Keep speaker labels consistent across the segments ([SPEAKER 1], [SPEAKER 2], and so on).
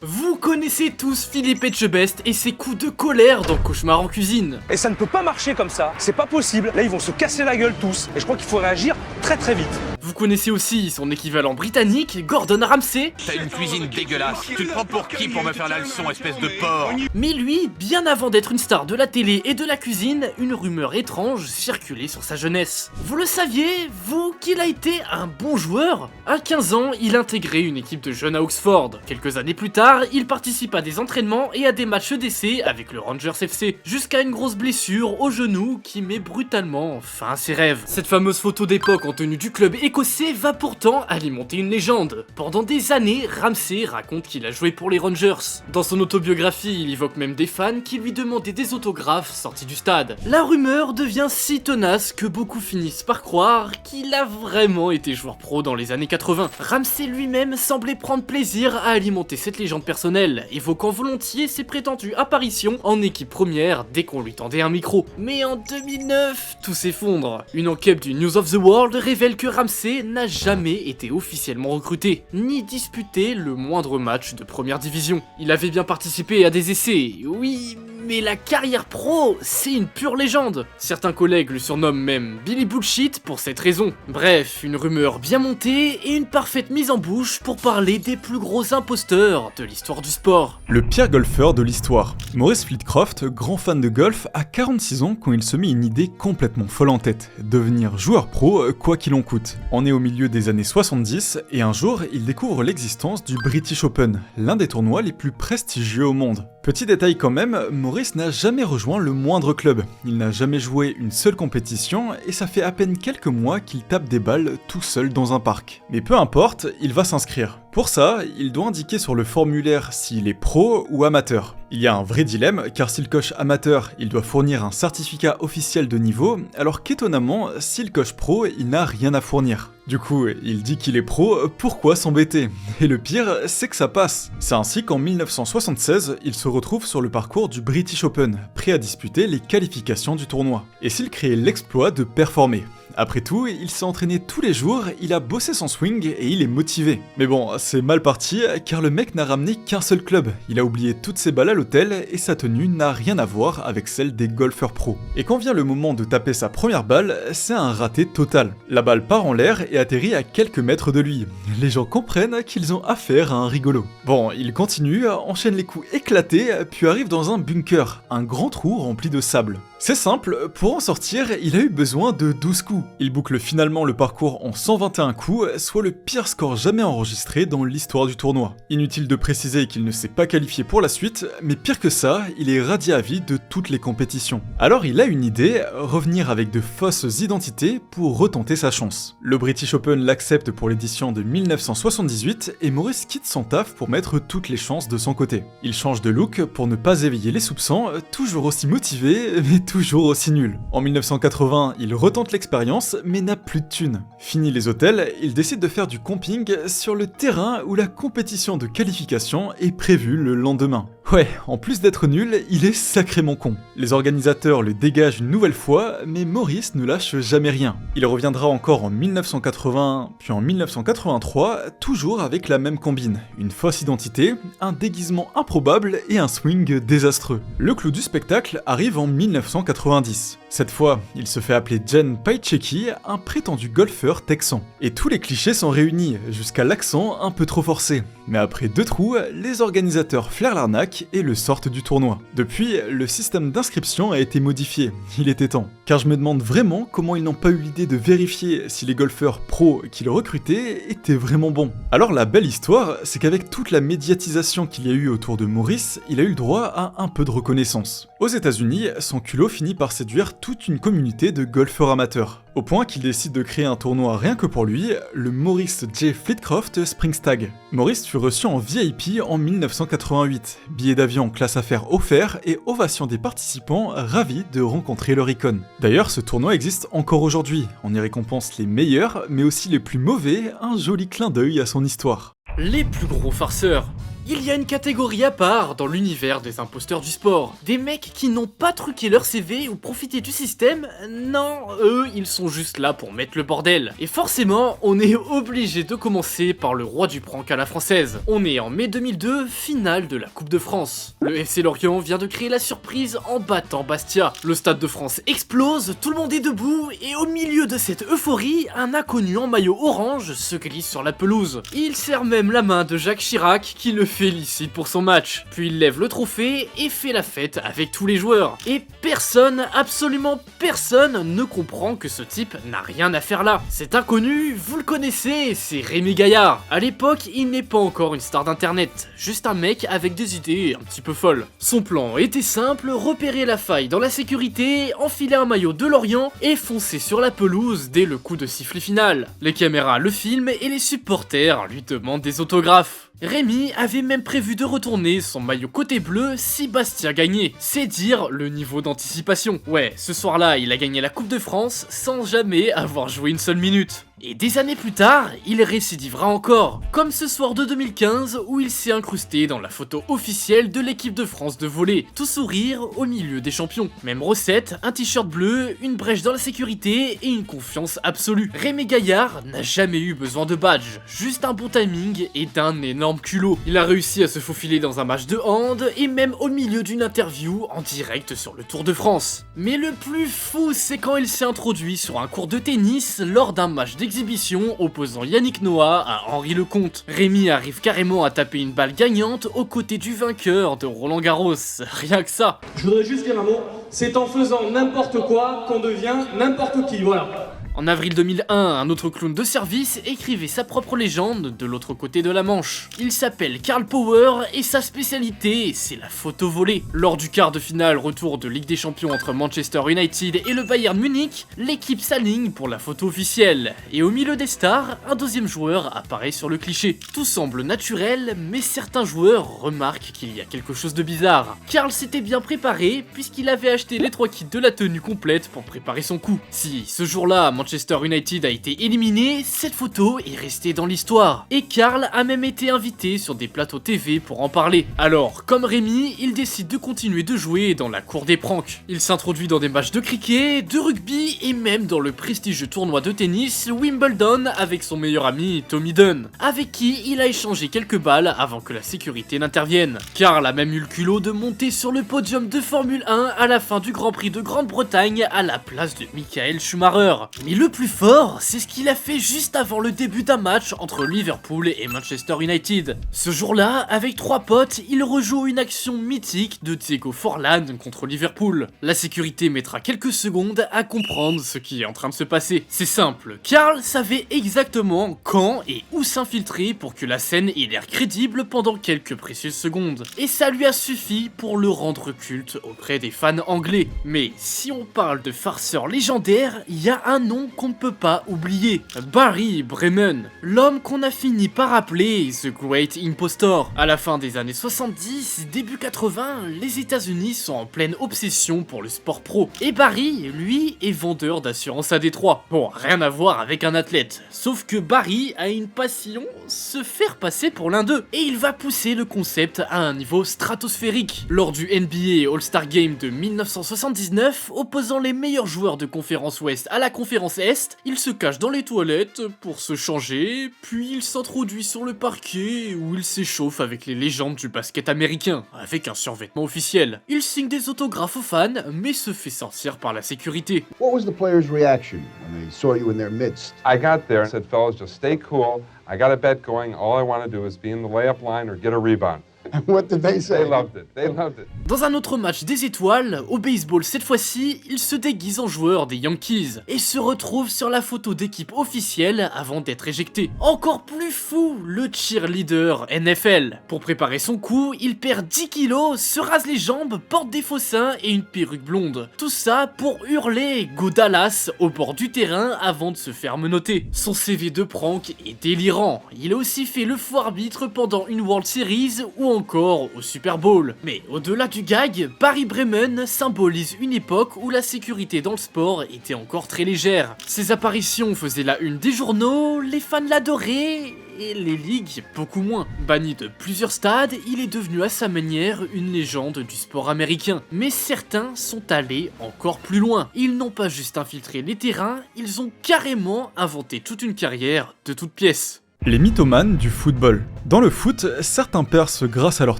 [SPEAKER 1] Vous connaissez tous Philippe Etchebest et ses coups de colère dans Cauchemar en cuisine.
[SPEAKER 2] Et ça ne peut pas marcher comme ça, c'est pas possible. Là ils vont se casser la gueule tous, et je crois qu'il faut réagir très très vite.
[SPEAKER 1] Vous connaissez aussi son équivalent britannique, Gordon Ramsay.
[SPEAKER 3] T'as une cuisine dégueulasse, tu te prends pour qui pour me faire la leçon, espèce de porc?
[SPEAKER 1] Mais lui, bien avant d'être une star de la télé et de la cuisine, une rumeur étrange circulait sur sa jeunesse. Vous le saviez, vous, qu'il a été un bon joueur? À 15 ans, il intégrait une équipe de jeunes à Oxford. Quelques années plus tard, il participe à des entraînements et à des matchs d'essai avec le Rangers FC, jusqu'à une grosse blessure au genou qui met brutalement fin à ses rêves. Cette fameuse photo d'époque en tenue du club écossais va pourtant alimenter une légende. Pendant des années, Ramsay raconte qu'il a joué pour les Rangers. Dans son autobiographie, il évoque même des fans qui lui demandaient des autographes sortis du stade. La rumeur devient si tenace que beaucoup finissent par croire qu'il a vraiment été joueur pro dans les années 80. Ramsay lui-même semblait prendre plaisir à alimenter cette légende personnelle, évoquant volontiers ses prétendues apparitions en équipe première dès qu'on lui tendait un micro. Mais en 2009, tout s'effondre. Une enquête du News of the World révèle que Ramsay n'a jamais été officiellement recruté, ni disputé le moindre match de première division. Il avait bien participé à des essais, oui, mais la carrière pro, c'est une pure légende. Certains collègues le surnomment même Billy Bullshit pour cette raison. Bref, une rumeur bien montée et une parfaite mise en bouche pour parler des plus gros imposteurs de l'histoire du sport.
[SPEAKER 4] Le pire golfeur de l'histoire. Maurice Flitcroft, grand fan de golf, a 46 ans quand il se met une idée complètement folle en tête, devenir joueur pro quoi qu'il en coûte. On est au milieu des années 70 et un jour, il découvre l'existence du British Open, l'un des tournois les plus prestigieux au monde. Petit détail quand même, Maurice n'a jamais rejoint le moindre club, il n'a jamais joué une seule compétition et ça fait à peine quelques mois qu'il tape des balles tout seul dans un parc. Mais peu importe, il va s'inscrire. Pour ça, il doit indiquer sur le formulaire s'il est pro ou amateur. Il y a un vrai dilemme, car s'il coche amateur, il doit fournir un certificat officiel de niveau, alors qu'étonnamment, s'il coche pro, il n'a rien à fournir. Du coup, il dit qu'il est pro, pourquoi s'embêter? Et le pire, c'est que ça passe. C'est ainsi qu'en 1976, il se retrouve sur le parcours du British Open, prêt à disputer les qualifications du tournoi. Et s'il crée l'exploit de performer. Après tout, il s'est entraîné tous les jours, il a bossé son swing et il est motivé. Mais bon, c'est mal parti car le mec n'a ramené qu'un seul club. Il a oublié toutes ses balles à l'hôtel et sa tenue n'a rien à voir avec celle des golfeurs pros. Et quand vient le moment de taper sa première balle, c'est un raté total. La balle part en l'air et atterrit à quelques mètres de lui. Les gens comprennent qu'ils ont affaire à un rigolo. Bon, il continue, enchaîne les coups éclatés, puis arrive dans un bunker, un grand trou rempli de sable. C'est simple, pour en sortir, il a eu besoin de 12 coups. Il boucle finalement le parcours en 121 coups, soit le pire score jamais enregistré dans l'histoire du tournoi. Inutile de préciser qu'il ne s'est pas qualifié pour la suite, mais pire que ça, il est radié à vie de toutes les compétitions. Alors il a une idée, revenir avec de fausses identités pour retenter sa chance. Le British Open l'accepte pour l'édition de 1978 et Maurice quitte son taf pour mettre toutes les chances de son côté. Il change de look pour ne pas éveiller les soupçons, toujours aussi motivé, mais toujours aussi nul. En 1980, il retente l'expérience, mais n'a plus de thunes. Fini les hôtels, il décide de faire du camping sur le terrain où la compétition de qualification est prévue le lendemain. Ouais, en plus d'être nul, il est sacrément con. Les organisateurs le dégagent une nouvelle fois, mais Maurice ne lâche jamais rien. Il reviendra encore en 1980, puis en 1983, toujours avec la même combine. Une fausse identité, un déguisement improbable et un swing désastreux. Le clou du spectacle arrive en 1990. Cette fois, il se fait appeler Jen Paychecki, un prétendu golfeur texan. Et tous les clichés sont réunis, jusqu'à l'accent un peu trop forcé. Mais après 2 trous, les organisateurs flairent l'arnaque et le sortent du tournoi. Depuis, le système d'inscription a été modifié, il était temps. Car je me demande vraiment comment ils n'ont pas eu l'idée de vérifier si les golfeurs pros qu'ils recrutaient étaient vraiment bons. Alors la belle histoire, c'est qu'avec toute la médiatisation qu'il y a eu autour de Maurice, il a eu le droit à un peu de reconnaissance. Aux États-Unis, son culot finit par séduire toute une communauté de golfeurs amateurs. Au point qu'il décide de créer un tournoi rien que pour lui, le Maurice J. Flitcroft Springstag. Maurice fut reçu en VIP en 1988, billet d'avion classe affaires offert et ovation des participants ravis de rencontrer leur icône. D'ailleurs, ce tournoi existe encore aujourd'hui, on y récompense les meilleurs, mais aussi les plus mauvais, un joli clin d'œil à son histoire.
[SPEAKER 1] Les plus gros farceurs. Il y a une catégorie à part dans l'univers des imposteurs du sport. Des mecs qui n'ont pas truqué leur CV ou profité du système, non, eux, ils sont juste là pour mettre le bordel. Et forcément, on est obligé de commencer par le roi du prank à la française. On est en mai 2002, finale de la Coupe de France. Le FC Lorient vient de créer la surprise en battant Bastia. Le Stade de France explose, tout le monde est debout, et au milieu de cette euphorie, un inconnu en maillot orange se glisse sur la pelouse. Il serre même la main de Jacques Chirac qui le félicite pour son match. Puis il lève le trophée et fait la fête avec tous les joueurs. Et personne, absolument personne ne comprend que ce type n'a rien à faire là. Cet inconnu, vous le connaissez, c'est Rémi Gaillard. À l'époque, il n'est pas encore une star d'internet, juste un mec avec des idées un petit peu folles. Son plan était simple, repérer la faille dans la sécurité, enfiler un maillot de Lorient et foncer sur la pelouse dès le coup de sifflet final. Les caméras le filment et les supporters lui demandent des autographes. Rémi avait même prévu de retourner son maillot côté bleu si Bastia gagnait. C'est dire le niveau d'anticipation. Ouais, ce soir-là, il a gagné la Coupe de France sans jamais avoir joué une seule minute. Et des années plus tard, il récidivera encore, comme ce soir de 2015 où il s'est incrusté dans la photo officielle de l'équipe de France de volley, tout sourire au milieu des champions. Même recette, un t-shirt bleu, une brèche dans la sécurité et une confiance absolue. Rémi Gaillard n'a jamais eu besoin de badge, juste un bon timing et d'un énorme culot. Il a réussi à se faufiler dans un match de hand et même au milieu d'une interview en direct sur le Tour de France. Mais le plus fou, c'est quand il s'est introduit sur un court de tennis lors d'un match d'exhibition opposant Yannick Noah à Henri Lecomte. Rémi arrive carrément à taper une balle gagnante aux côtés du vainqueur de Roland Garros. Rien que ça.
[SPEAKER 5] Je voudrais juste dire un mot, c'est en faisant n'importe quoi qu'on devient n'importe qui, voilà.
[SPEAKER 1] En avril 2001, un autre clown de service écrivait sa propre légende de l'autre côté de la Manche. Il s'appelle Karl Power et sa spécialité, c'est la photo volée. Lors du quart de finale retour de Ligue des Champions entre Manchester United et le Bayern Munich, l'équipe s'aligne pour la photo officielle. Et au milieu des stars, un deuxième joueur apparaît sur le cliché. Tout semble naturel, mais certains joueurs remarquent qu'il y a quelque chose de bizarre. Karl s'était bien préparé puisqu'il avait acheté les 3 kits de la tenue complète pour préparer son coup. Si ce jour-là, Manchester United a été éliminé, cette photo est restée dans l'histoire. Et Karl a même été invité sur des plateaux TV pour en parler. Alors, comme Rémi, il décide de continuer de jouer dans la cour des pranks. Il s'introduit dans des matchs de cricket, de rugby et même dans le prestigieux tournoi de tennis Wimbledon avec son meilleur ami Tommy Dunn, avec qui il a échangé quelques balles avant que la sécurité n'intervienne. Karl a même eu le culot de monter sur le podium de Formule 1 à la fin du Grand Prix de Grande-Bretagne à la place de Michael Schumacher. Mais le plus fort, c'est ce qu'il a fait juste avant le début d'un match entre Liverpool et Manchester United. Ce jour-là, avec 3 potes, il rejoue une action mythique de Diego Forlán contre Liverpool. La sécurité mettra quelques secondes à comprendre ce qui est en train de se passer. C'est simple, Karl savait exactement quand et où s'infiltrer pour que la scène ait l'air crédible pendant quelques précieuses secondes. Et ça lui a suffi pour le rendre culte auprès des fans anglais. Mais si on parle de farceur légendaire, il y a un nom qu'on ne peut pas oublier, Barry Bremen, l'homme qu'on a fini par appeler The Great Impostor. À la fin des années 70, début 80, les États-Unis sont en pleine obsession pour le sport pro. Et Barry, lui, est vendeur d'assurance à Détroit. Bon, rien à voir avec un athlète, sauf que Barry a une passion, se faire passer pour l'un d'eux. Et il va pousser le concept à un niveau stratosphérique. Lors du NBA All-Star Game de 1979, opposant les meilleurs joueurs de conférence Ouest à la conférence Est, il se cache dans les toilettes pour se changer, puis il s'introduit sur le parquet où il s'échauffe avec les légendes du basket américain, avec un survêtement officiel. Il signe des autographes aux fans, mais se fait sortir par la sécurité.
[SPEAKER 6] What was the players' reaction when they saw you in their midst?
[SPEAKER 7] I got there and said, fellas, just stay cool. I got a bet going. All I want to do is be in the layup line or get a rebound.
[SPEAKER 6] And what did they say?
[SPEAKER 7] They loved it. They loved it.
[SPEAKER 1] Dans un autre match des étoiles, au baseball cette fois-ci, il se déguise en joueur des Yankees et se retrouve sur la photo d'équipe officielle avant d'être éjecté. Encore plus fou, le cheerleader NFL. Pour préparer son coup, il perd 10 kilos, se rase les jambes, porte des faux seins et une perruque blonde. Tout ça pour hurler Go Dallas au bord du terrain avant de se faire menotter. Son CV de prank est délirant. Il a aussi fait le faux arbitre pendant une World Series ou encore au Super Bowl. Mais au-delà du gag, Barry Bremen symbolise une époque où la sécurité dans le sport était encore très légère. Ses apparitions faisaient la une des journaux, les fans l'adoraient et les ligues beaucoup moins. Banni de plusieurs stades, il est devenu à sa manière une légende du sport américain. Mais certains sont allés encore plus loin. Ils n'ont pas juste infiltré les terrains, ils ont carrément inventé toute une carrière de toutes pièces.
[SPEAKER 4] Les mythomanes du football. Dans le foot, certains percent grâce à leur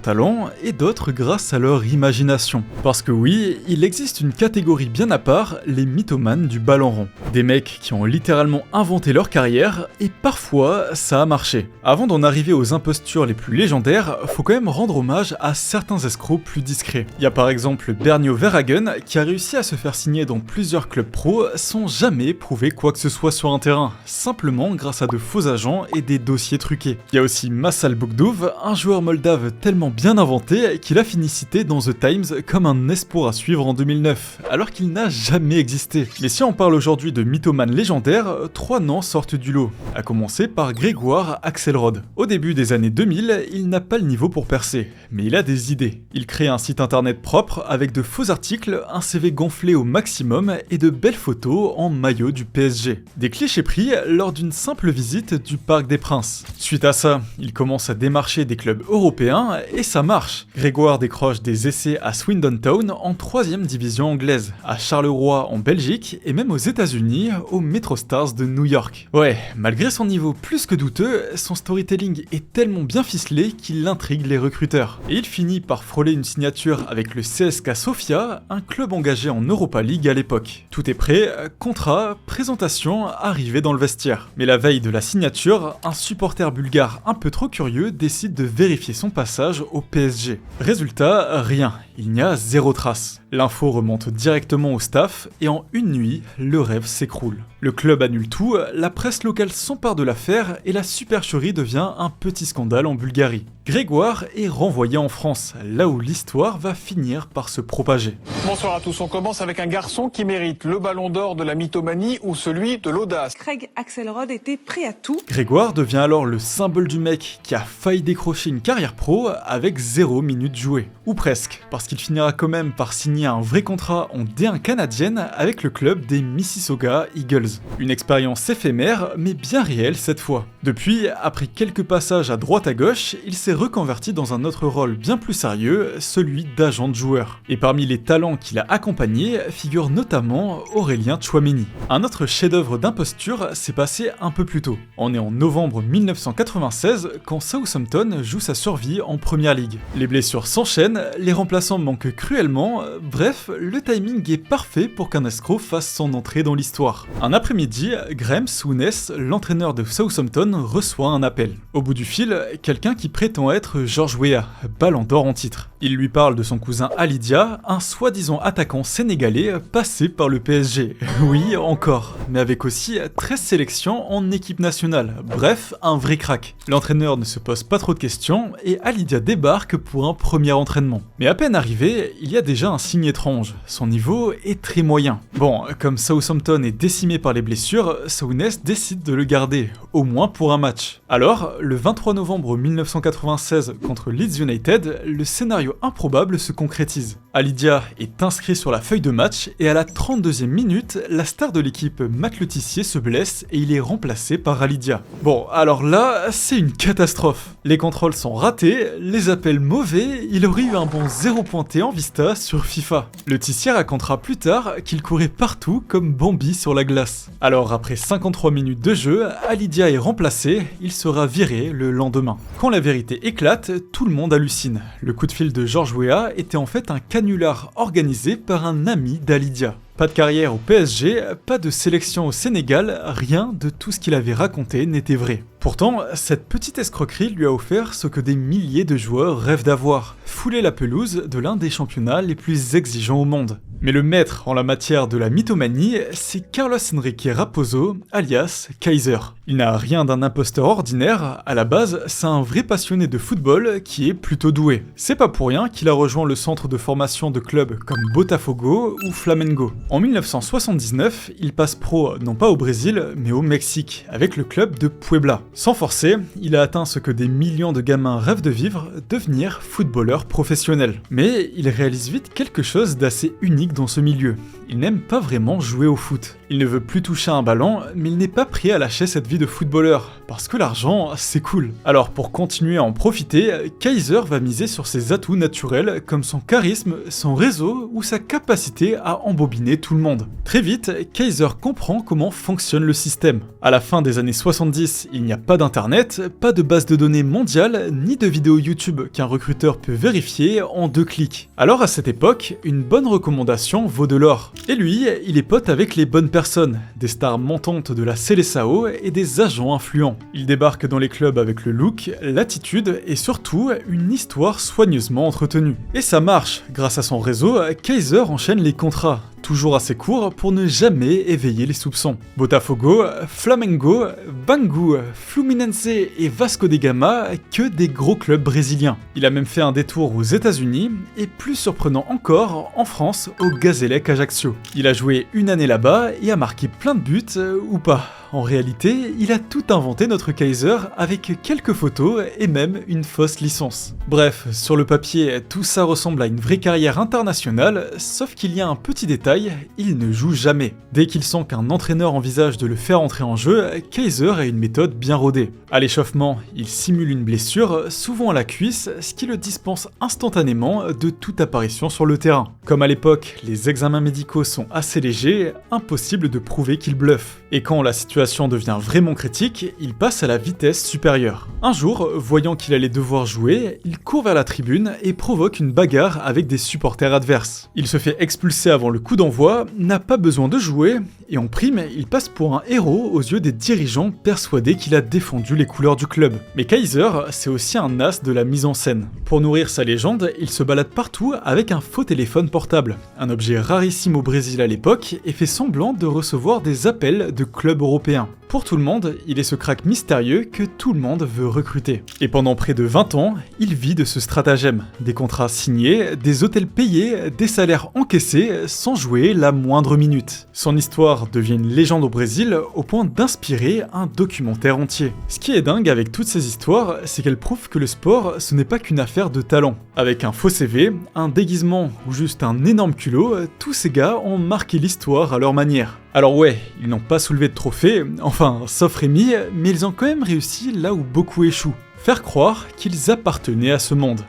[SPEAKER 4] talent et d'autres grâce à leur imagination. Parce que oui, il existe une catégorie bien à part, les mythomanes du ballon rond. Des mecs qui ont littéralement inventé leur carrière et parfois ça a marché. Avant d'en arriver aux impostures les plus légendaires, faut quand même rendre hommage à certains escrocs plus discrets. Il y a par exemple Bernio Verhagen qui a réussi à se faire signer dans plusieurs clubs pro sans jamais prouver quoi que ce soit sur un terrain, simplement grâce à de faux agents et des dossiers truqués. Il y a aussi Massal Bogdov, un joueur moldave tellement bien inventé qu'il a fini cité dans The Times comme un espoir à suivre en 2009, alors qu'il n'a jamais existé. Mais si on parle aujourd'hui de mythomanes légendaires, 3 noms sortent du lot, à commencer par Grégoire Axelrod. Au début des années 2000, il n'a pas le niveau pour percer, mais il a des idées. Il crée un site internet propre avec de faux articles, un CV gonflé au maximum et de belles photos en maillot du PSG. Des clichés pris lors d'une simple visite du Parc des Princes. Suite à ça, il commence à démarcher des clubs européens et ça marche. Grégoire décroche des essais à Swindon Town en 3ème division anglaise, à Charleroi en Belgique et même aux États-Unis aux Metro Stars de New York. Ouais, malgré son niveau plus que douteux, son storytelling est tellement bien ficelé qu'il intrigue les recruteurs. Et il finit par frôler une signature avec le CSKA Sofia, un club engagé en Europa League à l'époque. Tout est prêt, contrat, présentation, arrivée dans le vestiaire. Mais la veille de la signature, un supporter bulgare un peu trop curieux décide de vérifier son passage au PSG. Résultat, rien, il n'y a 0 trace. L'info remonte directement au staff et en une nuit, le rêve s'écroule. Le club annule tout, la presse locale s'empare de l'affaire et la supercherie devient un petit scandale en Bulgarie. Grégoire est renvoyé en France, là où l'histoire va finir par se propager.
[SPEAKER 8] Bonsoir à tous, on commence avec un garçon qui mérite le ballon d'or de la mythomanie ou celui de l'audace.
[SPEAKER 9] Craig Axelrod était prêt à tout.
[SPEAKER 4] Grégoire devient alors le symbole du mec qui a failli décrocher une carrière pro avec 0 minutes jouées. Ou presque, parce qu'il finira quand même par signer un vrai contrat en D1 canadienne avec le club des Mississauga Eagles. Une expérience éphémère, mais bien réelle cette fois. Depuis, après quelques passages à droite à gauche, il s'est reconverti dans un autre rôle bien plus sérieux, celui d'agent de joueur. Et parmi les talents qu'il a accompagnés figure notamment Aurélien Tchouaméni. Un autre chef-d'œuvre d'imposture s'est passé un peu plus tôt. On est en novembre 1996 quand Southampton joue sa survie en Première Ligue. Les blessures s'enchaînent, les remplaçants manquent cruellement, bref, le timing est parfait pour qu'un escroc fasse son entrée dans l'histoire. Un après-midi, Graham Souness, l'entraîneur de Southampton, reçoit un appel. Au bout du fil, quelqu'un qui prétend être George Weah, ballon d'or en titre. Il lui parle de son cousin Alidia, un soi-disant attaquant sénégalais passé par le PSG. Oui, encore, mais avec aussi 13 sélections en équipe nationale. Bref, un vrai crack. L'entraîneur ne se pose pas trop de questions et Alidia débarque pour un premier entraînement. Mais à peine arrivé, il y a déjà un signe étrange. Son niveau est très moyen. Bon, comme Southampton est décimé par les blessures, Souness décide de le garder, au moins pour un match. Alors, le 23 novembre 1996 contre Leeds United, le scénario improbable se concrétise. Alidia est inscrit sur la feuille de match et à la 32e minute, la star de l'équipe Matt Le Tissier se blesse et il est remplacé par Alidia. Bon, alors là, c'est une catastrophe. Les contrôles sont ratés, les appels mauvais, il aurait eu un bon 0 pointé en Vista sur FIFA. Le Tissier racontera plus tard qu'il courait partout comme Bambi sur la glace. Alors après 53 minutes de jeu, Alidia est remplacé, il sera viré le lendemain. Quand la vérité éclate, tout le monde hallucine. Le coup de fil de George Weah était en fait un canular organisé par un ami d'Alidia. Pas de carrière au PSG, pas de sélection au Sénégal, rien de tout ce qu'il avait raconté n'était vrai. Pourtant, cette petite escroquerie lui a offert ce que des milliers de joueurs rêvent d'avoir, fouler la pelouse de l'un des championnats les plus exigeants au monde. Mais le maître en la matière de la mythomanie, c'est Carlos Enrique Raposo, alias Kaiser. Il n'a rien d'un imposteur ordinaire, à la base, c'est un vrai passionné de football qui est plutôt doué. C'est pas pour rien qu'il a rejoint le centre de formation de clubs comme Botafogo ou Flamengo. En 1979, il passe pro non pas au Brésil, mais au Mexique, avec le club de Puebla. Sans forcer, il a atteint ce que des millions de gamins rêvent de vivre, devenir footballeur footballeur professionnel. Mais il réalise vite quelque chose d'assez unique dans ce milieu. Il n'aime pas vraiment jouer au foot. Il ne veut plus toucher un ballon, mais il n'est pas prêt à lâcher cette vie de footballeur, parce que l'argent, c'est cool. Alors pour continuer à en profiter, Kaiser va miser sur ses atouts naturels comme son charisme, son réseau ou sa capacité à embobiner tout le monde. Très vite, Kaiser comprend comment fonctionne le système. À la fin des années 70, il n'y a pas d'internet, pas de base de données mondiale, ni de vidéos YouTube qu'un recruteur peut vérifier en 2 clics. Alors à cette époque, une bonne recommandation vaut de l'or. Et lui, il est pote avec les bonnes personnes, des stars montantes de la Seleção et des agents influents. Il débarque dans les clubs avec le look, l'attitude et surtout une histoire soigneusement entretenue. Et ça marche, grâce à son réseau, Kaiser enchaîne les contrats, toujours assez courts pour ne jamais éveiller les soupçons. Botafogo, Flamengo, Bangu, Fluminense et Vasco da Gama, que des gros clubs brésiliens. Il a même fait un détour aux États-Unis et plus surprenant encore, en France, au Gazélec Ajaccio. Il a joué une année là-bas et a marqué plein de buts, ou pas. En réalité, il a tout inventé notre Kaiser avec quelques photos et même une fausse licence. Bref, sur le papier, tout ça ressemble à une vraie carrière internationale, sauf qu'il y a un petit détail, il ne joue jamais. Dès qu'il sent qu'un entraîneur envisage de le faire entrer en jeu, Kaiser a une méthode bien rodée. À l'échauffement, il simule une blessure, souvent à la cuisse, ce qui le dispense instantanément de toute apparition sur le terrain. Comme à l'époque, les examens médicaux sont assez légers, impossible de prouver qu'il bluffe. Et quand la situation devient vraiment critique, il passe à la vitesse supérieure. Un jour, voyant qu'il allait devoir jouer, il court vers la tribune et provoque une bagarre avec des supporters adverses. Il se fait expulser avant le coup d'envoi, n'a pas besoin de jouer, et en prime, il passe pour un héros aux yeux des dirigeants persuadés qu'il a défendu les couleurs du club. Mais Kaiser, c'est aussi un as de la mise en scène. Pour nourrir sa légende, il se balade partout avec un faux téléphone portable, un objet rarissime au Brésil à l'époque, et fait semblant de recevoir des appels de clubs européens. Pour tout le monde, il est ce crack mystérieux que tout le monde veut recruter. Et pendant près de 20 ans, il vit de ce stratagème. Des contrats signés, des hôtels payés, des salaires encaissés sans jouer la moindre minute. Son histoire devient une légende au Brésil au point d'inspirer un documentaire entier. Ce qui est dingue avec toutes ces histoires, c'est qu'elles prouvent que le sport, ce n'est pas qu'une affaire de talent. Avec un faux CV, un déguisement ou juste un énorme culot, tous ces gars ont marqué l'histoire à leur manière. Alors ouais, ils n'ont pas soulevé de trophée, enfin, sauf Rémi, mais ils ont quand même réussi là où beaucoup échouent. Faire croire qu'ils appartenaient à ce monde.